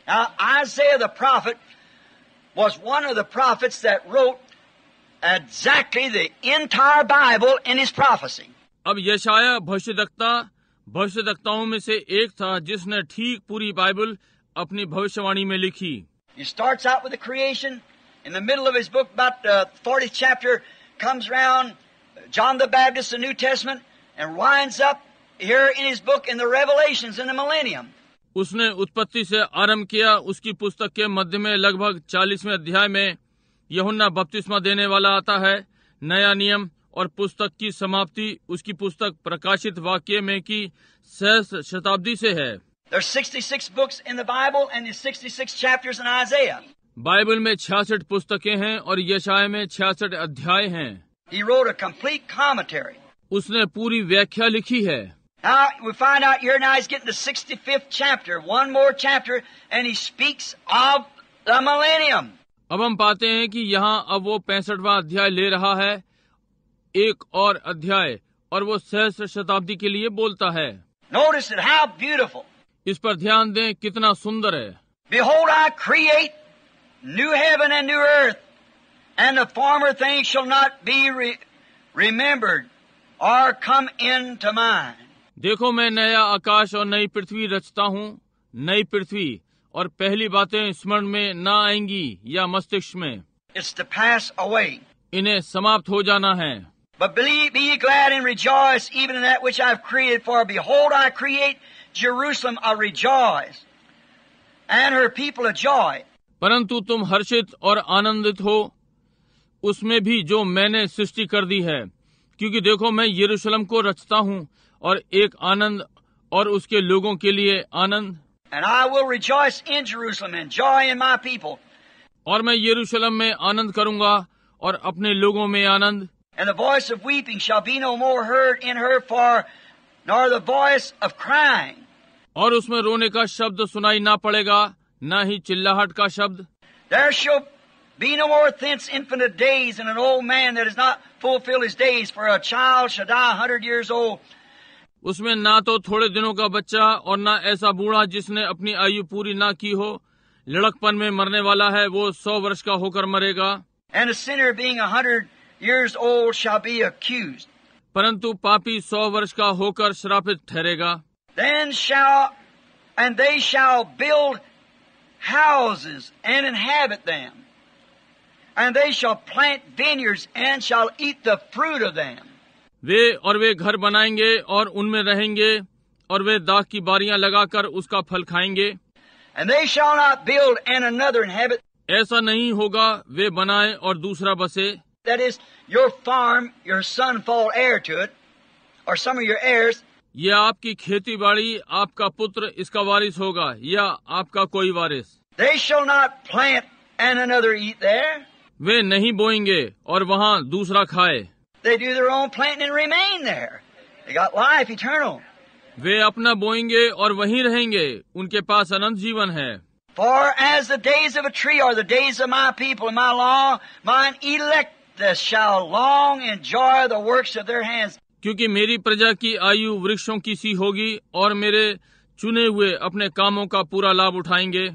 Now, Isaiah the prophet was one of the prophets that wrote exactly the entire Bible in his prophecy. अब यशाया भविष्यद्वक्ताओं में से एक था जिसने ठीक पूरी बाइबल अपनी भविष्यवाणी में लिखी. He starts out with the creation. In the middle of his book, about the 40th chapter, comes around John the Baptist, the New Testament, and winds up here in his book in the Revelations in the millennium. उसने उत्पत्ति से आरंभ किया. उसकी पुस्तक के मध्य में लगभग 40वें अध्याय में यूहन्ना बपतिस्मा देने वाला आता है, नया नियम, और पुस्तक की समाप्ति उसकी पुस्तक प्रकाशित वाक्य में की सहस्त्र शताब्दी से है. There's 66 books in the Bible and there's 66 chapters in Isaiah. Bible में 66 पुस्तकें हैं और यशाया में 66 अध्याय हैं. He wrote a complete commentary. उसने पूरी व्याख्या लिखी है. Now we find out here now he's getting to 65th chapter, one more chapter, and he speaks of the millennium. अब हम पाते हैं कि यहाँ अब वो 65वां अध्याय ले रहा है, एक और अध्याय, और वो सहस्त्र शताब्दी के लिए बोलता है. Notice it, how beautiful. इस पर ध्यान दें, कितना सुंदर है. Behold, I create new heaven and new earth, and the former things shall not be remembered or come into mind. देखो, मैं नया आकाश और नई पृथ्वी रचता हूँ, नई पृथ्वी, और पहली बातें स्मरण में न आएंगी या मस्तिष्क में. It's to pass away. इन्हें समाप्त हो जाना है. But be ye glad and rejoice even in that which I have created, for behold, I create Jerusalem a rejoice, and her people a joy. परंतु तुम हर्षित और आनंदित हो उसमें भी जो मैंने सृष्टि कर दी है, क्योंकि देखो मैं यरूशलेम को रचता हूँ और एक आनंद और उसके लोगों के लिए आनंद. And I will rejoice in Jerusalem and joy in my people. और मैं यरूशलेम में आनंद करूंगा और अपने लोगों में आनंद. And the voice of weeping shall be no more heard in her, for nor the voice of crying. और उसमें रोने का शब्द सुनाई ना पड़ेगा, न ही चिल्लाहट का शब्द. There shall be no more thence infinite days, and an old man that has not fulfilled his days, for a child shall die 100 years old. उसमें ना तो थोड़े दिनों का बच्चा और ना ऐसा बूढ़ा जिसने अपनी आयु पूरी ना की हो. लड़कपन में मरने वाला है, वो 100 वर्ष का होकर मरेगा. And a sinner being 100 years old shall be accused. परंतु पापी 100 वर्ष का होकर श्रापित ठहरेगा. Then they shall build houses and inhabit them, and they shall plant vineyards and shall eat the fruit of them. वे घर बनाएंगे और उनमें रहेंगे, और वे दाख की बारियां लगाकर उसका फल खाएंगे. And they shall not build and another inhabit. ऐसा नहीं होगा वे बनाए और दूसरा बसे. That is, your farm, your son fall heir to it, or some of your heirs. ये आपकी खेती बाड़ी, आपका पुत्र इसका वारिस होगा, या आपका कोई वारिस. They shall not plant and another eat there. वे नहीं बोएंगे और वहाँ दूसरा खाए. They do their own planting and remain there. They got life eternal. वे अपना बोएंगे और वहीं रहेंगे, उनके पास अनंत जीवन है. For as the days of a tree are the days of my people, and my law, mine elect shall long enjoy the works of their hands. क्योंकि मेरी प्रजा की आयु वृक्षों की सी होगी और मेरे चुने हुए अपने कामों का पूरा लाभ उठाएंगे.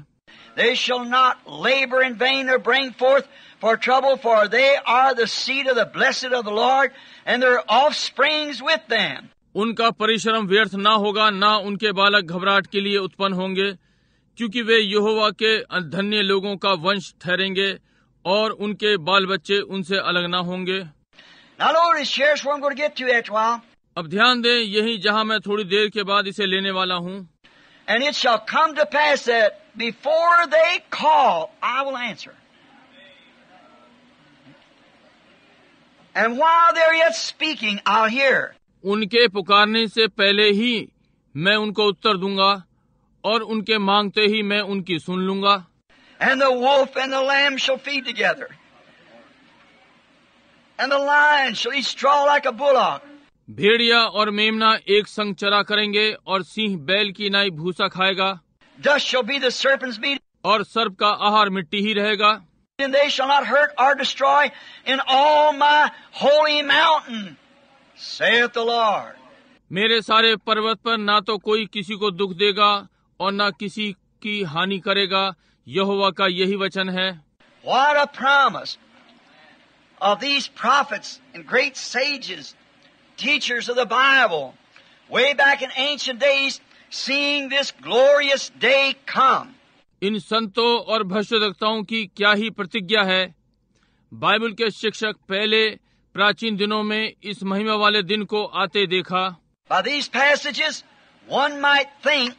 They shall not labor in vain or bring forth for trouble, for they are the seed of the blessed of the Lord, and their offsprings with them. उनका परिश्रम व्यर्थ ना होगा, ना उनके बालक घबराहट के लिए उत्पन्न होंगे, क्योंकि वे यहोवा के धन्य लोगों का वंश ठहरेंगे और उनके बाल बच्चे उनसे अलग ना होंगे. Now notice here's where I'm going to get to after a while. अब ध्यान दें, यही जहाँ मैं थोड़ी देर के बाद इसे लेने वाला हूँ. And it shall come to pass that before they call, I will answer. And while they're yet speaking, I'll hear. उनके पुकारने से पहले ही मैं उनको उत्तर दूंगा और उनके मांगते ही मैं उनकी सुन लूंगा. And the wolf and the lamb shall feed together. And the lion shall eat straw like a bullock. भेड़िया और मेमना एक संग चरा करेंगे और सिंह बैल की नाई भूसा खाएगा. Dust shall be the serpent's meat. और सर्प का आहार मिट्टी ही रहेगा. And they shall not hurt or destroy in all my holy mountain, saith the Lord. मेरे सारे पर्वत पर ना तो कोई किसी को दुख देगा और ना किसी की हानि करेगा। यहोवा का यही वचन है। What a promise of these prophets and great sages, teachers of the Bible, way back in ancient days, seeing this glorious day come. इन संतों और भविष्यद्वक्ताओं की क्या ही प्रतिज्ञा है। बाइबल के शिक्षक पहले प्राचीन दिनों में इस महिमा वाले दिन को आते देखा। By these passages, one might think,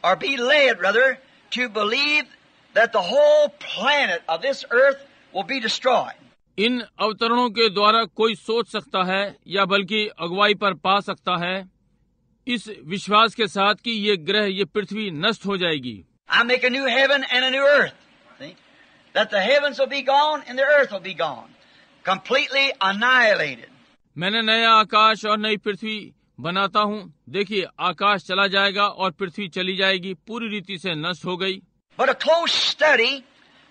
or be led rather, to believe that the whole planet of this earth will be destroyed. इन अवतरणों के द्वारा कोई सोच सकता है या बल्कि अगुवाई पर पा सकता है इस विश्वास के साथ कि ये ग्रह, ये पृथ्वी नष्ट हो जाएगी। I make a new heaven and a new earth. See? That the heavens will be gone and the earth will be gone. Completely annihilated. मैंने नया आकाश और नई पृथ्वी बनाता हूँ। देखिए, आकाश चला जाएगा और पृथ्वी चली जाएगी, पूरी रीति से नष्ट हो गई। But a close study,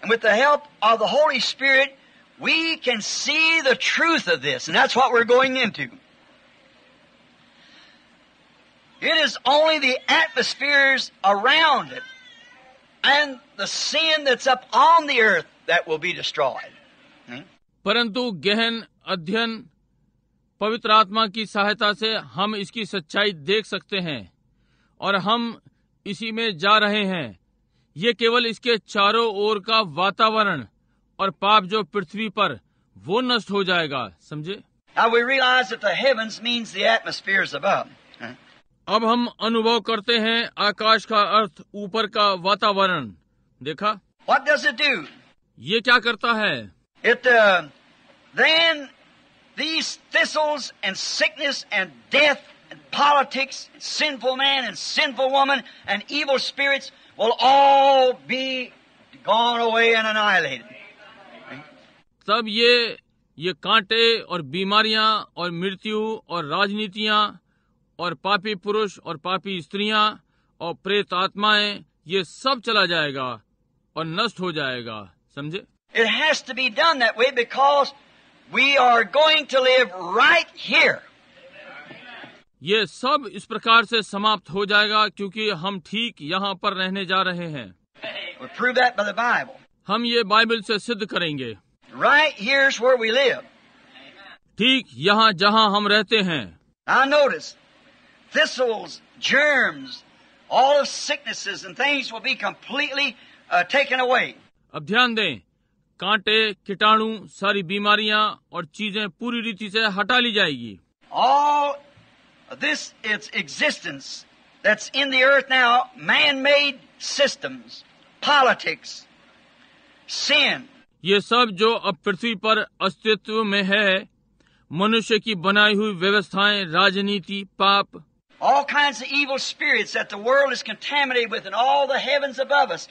and with the help of the Holy Spirit, we can see the truth of this, and that's what we're going into. It is only the atmospheres around it and the sin that's up on the earth that will be destroyed. परंतु गहन अध्ययन पवित्र आत्मा की सहायता से हम इसकी सच्चाई देख सकते हैं और हम इसी में जा रहे हैं। ये केवल इसके चारों ओर का वातावरण और पाप जो पृथ्वी पर, वो नष्ट हो जाएगा। समझे? Now we realize that the heavens means the atmospheres above. अब हम अनुभव करते हैं आकाश का अर्थ ऊपर का वातावरण। देखा? What does it do? ये क्या करता है? It then these thistles and sickness and death and politics and sinful man and sinful woman and evil spirits will all be gone away and annihilated. तब ये कांटे और बीमारियां और मृत्यु और राजनीतियां और पापी पुरुष और पापी स्त्रियां और प्रेत आत्माएं, ये सब चला जाएगा और नष्ट हो जाएगा। समझे? It has to be done that way because we are going to live right here. ये सब इस प्रकार से समाप्त हो जाएगा क्योंकि हम ठीक यहाँ पर रहने जा रहे हैं। We prove that by the Bible. हम ये बाइबल से सिद्ध करेंगे। Right here's where we live. ठीक यहाँ जहाँ हम रहते हैं। Now notice, thistles, germs, all of sicknesses and things will be completely taken away. अब ध्यान दें, कांटे, कीटाणु, सारी बीमारियां और चीजें पूरी रीति से हटा ली जाएगी। All this its existence that's in the earth now, man-made systems, politics, sin. ये सब जो अब पृथ्वी पर अस्तित्व में है, मनुष्य की बनाई हुई व्यवस्थाएं, राजनीति, पाप, all kinds of evil spirits that the world is contaminated with, and all the heavens above us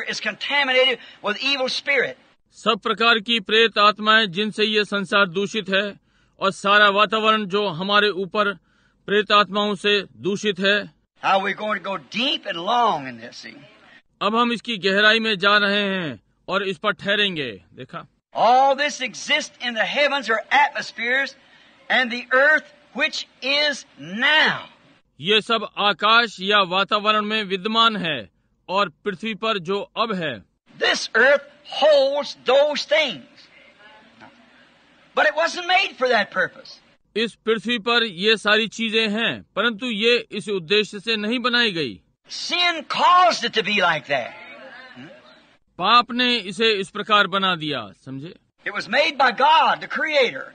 is contaminated with evil spirit. सब प्रकार की प्रेत आत्माएं जिनसे ये संसार दूषित है और सारा वातावरण जो हमारे ऊपर प्रेत आत्माओं से दूषित है। How we're going to go deep and long in this, see? अब हम इसकी गहराई में जा रहे हैं और इस पर ठहरेंगे। देखा? All this exists in the heavens or atmospheres and the earth which is now. ये सब आकाश या वातावरण में विद्यमान है और पृथ्वी पर जो अब है। This earth holds those things. But it wasn't made for that purpose. इस पृथ्वी पर ये सारी चीजें हैं, परंतु ये इस उद्देश्य से नहीं बनाई गई। Sin caused it to be like that. पाप ने इसे इस प्रकार बना दिया। समझे? It was made by God, the Creator.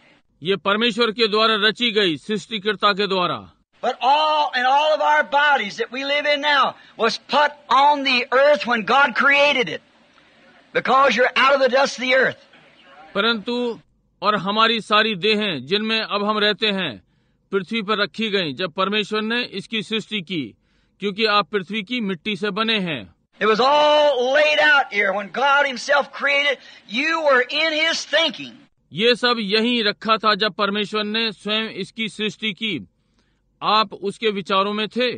ये परमेश्वर के द्वारा रची गई, सृष्टिकर्ता के द्वारा। But all of our bodies that we live in now was put on the earth when God created it. Because you're out of the dust of the earth. परंतु और हमारी सारी देहें जिनमें अब हम रहते हैं, पृथ्वी पर रखी गईं जब परमेश्वर ने इसकी सृष्टि की, क्योंकि आप पृथ्वी की मिट्टी से बने हैं। It was all laid out here when God Himself created. You were in His thinking. ये सब यहीं रखा था जब परमेश्वर ने स्वयं इसकी सृष्टि की, आप उसके विचारों में थे।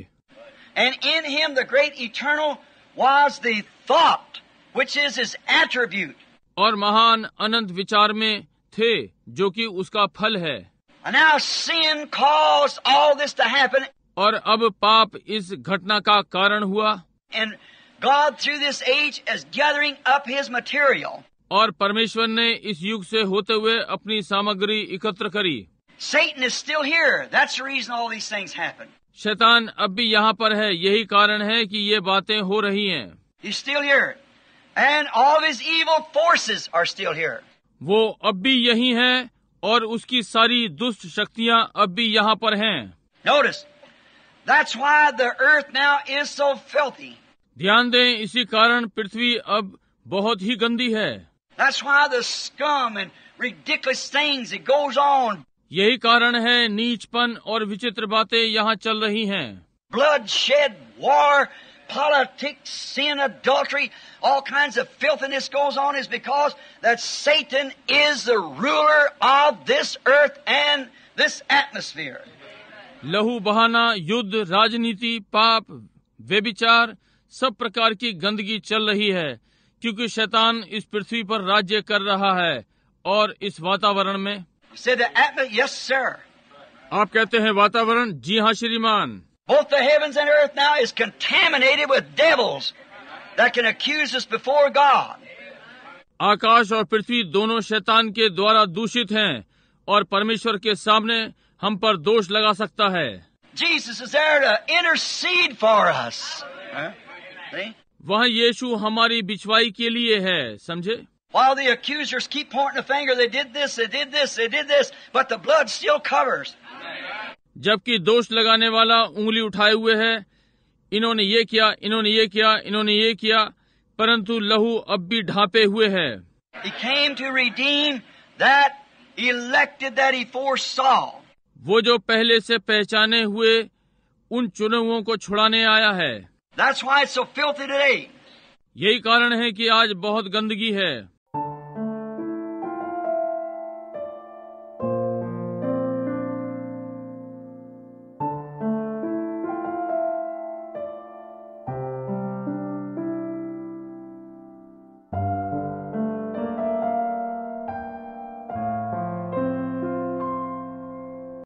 And in Him the great eternal was the thought, which is His attribute. और महान अनंत विचार में थे, जो कि उसका फल है। And now sin caused all this to happen. और अब पाप इस घटना का कारण हुआ। And God through this age is gathering up His material. और परमेश्वर ने इस युग से होते हुए अपनी सामग्री एकत्र करी। Satan is still here. That's the reason all these things happen. शैतान अब भी यहाँ पर है, यही कारण है कि ये बातें हो रही हैं। He's still here. And all of his evil forces are still here. वो अब भी यही है और उसकी सारी दुष्ट शक्तियाँ अब भी यहाँ पर हैं। Notice, that's why the earth now is so filthy. ध्यान दें, इसी कारण पृथ्वी अब बहुत ही गंदी है। That's why the scum and ridiculous things that goes on. यही कारण है नीचपन और विचित्र बातें यहाँ चल रही हैं। Bloodshed, war, politics, sin, adultery, all kinds of filthiness goes on is because that Satan is the ruler of this earth and this atmosphere. लहू बहाना, युद्ध, राजनीति, पाप, व्यभिचार, सब प्रकार की गंदगी चल रही है क्योंकि शैतान इस पृथ्वी पर राज्य कर रहा है और इस वातावरण में। Said the atmosphere, yes, sir. आप कहते हैं वातावरण? जी हाँ श्रीमान। Both the heavens and earth now is contaminated with devils that can accuse us before God. आकाश और पृथ्वी दोनों शैतान के द्वारा दूषित हैं और परमेश्वर के सामने हम पर दोष लगा सकता है। Jesus is there to intercede for us. See? वहाँ यीशु हमारी बिछवाई के लिए है, समझे? While the accusers keep pointing the finger, they did this, they did this, they did this, but the blood still covers. जबकि दोष लगाने वाला उंगली उठाए हुए है, इन्होंने ये किया, इन्होंने ये किया, इन्होंने ये किया, परंतु लहू अब भी ढांपे हुए है। He came to redeem that elected that he foresaw. वो जो पहले से पहचाने हुए उन चुने हुओं को छुड़ाने आया है। That's why it's so filthy today. यही कारण है कि आज बहुत गंदगी है।